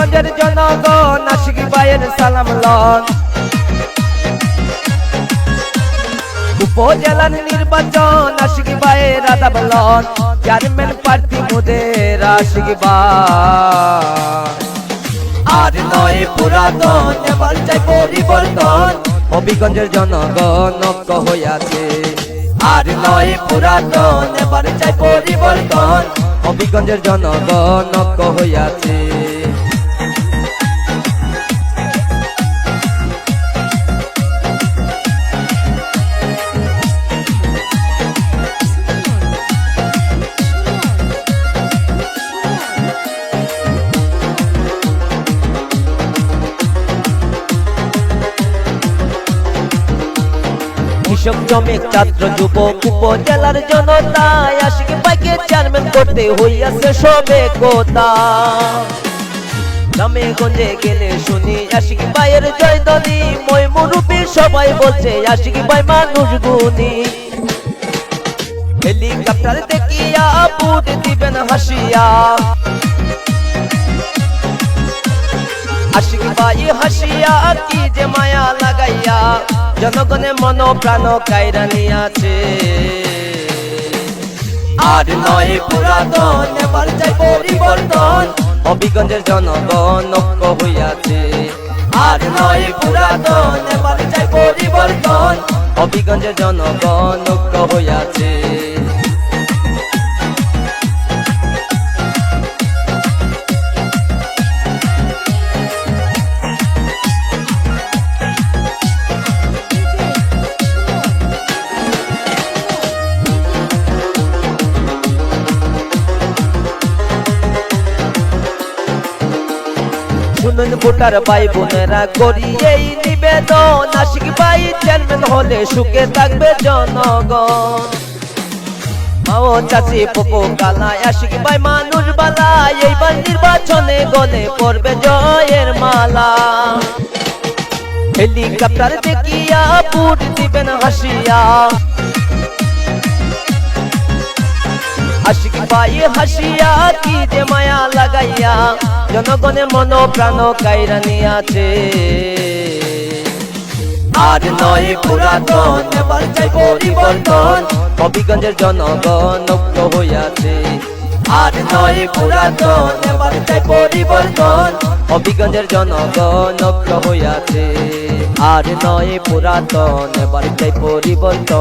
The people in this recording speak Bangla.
হবিগঞ্জের জনগণ আশিক ভাইয়ের সালাম লন। উপজেলার নির্বাচন আশিক ভাইয়ের আদাব লন। চেয়ারম্যান প্রার্থী মোদের আশিক ভাই। আর নয় পুরাতন, এবার চাই পরিবর্তন, হবিগঞ্জের জনগণ ঐক্য হইয়াছে। আর নয় পুরাতন, এবার চাই পরিবর্তন, হবিগঞ্জের জনগণ ঐক্য হইয়াছে। কৃষক শ্রমিক ছাত্র যুবক উপজেলার জনতা আশিক ভাইকে চেয়ারম্যান করতে হইয়াছে সবে কথা। গ্রামে গঞ্জে গেলে শুনি আশিক ভাইয়ের জয়ধ্বনি, মই মুরুব্বি সবাই বলছে আশিক ভাই মানুষ গুণী। হেলিকপ্টার দেখিয়া বুট দিবেন হাসিয়া, আশিক ভাই হাসিয়া কি যে মায়া লাগাইয়া জনগণের মন প্রাণ কায়রা নিয়াছে। আর নয় পুরাতন, এবার চাই পরিবর্তন, হবিগঞ্জের জনগণ ঐক্য হইয়াছে। আর নয় পুরাতন, এবার চাই পরিবর্তন, হবিগঞ্জের জনগণ ঐক্য হইয়াছে। শুনুন ভোটার ভাই বোনেরা, করি এই নিবেদন, আশিক ভাই চেয়ারম্যান হলে সুখে থাকবে জনগণ। মাও চাচি পোপো কালা আশিক ভাই মানুষ বালা, এইবার নির্বাচনে গলে পড়বে জয়ের মালা। হেলিকপ্টার দেখিয়া বুট দিবেন হাসিয়া, আশিক ভাই হাসিয়া কি যে মায়া লাগাইয়া জনগণের মন প্রাণ কায়রা নিয়াছে। আর নয় পুরাতন, এবার চাই পরিবর্তন, হবিগঞ্জের জনগণ ঐক্য হইয়াছে। আর নয় পুরাতন, এবার চাই পরিবর্তন, হবিগঞ্জের জনগণ ঐক্য হইয়াছে। আর নয় পুরাতন, এবার চাই পরিবর্তন।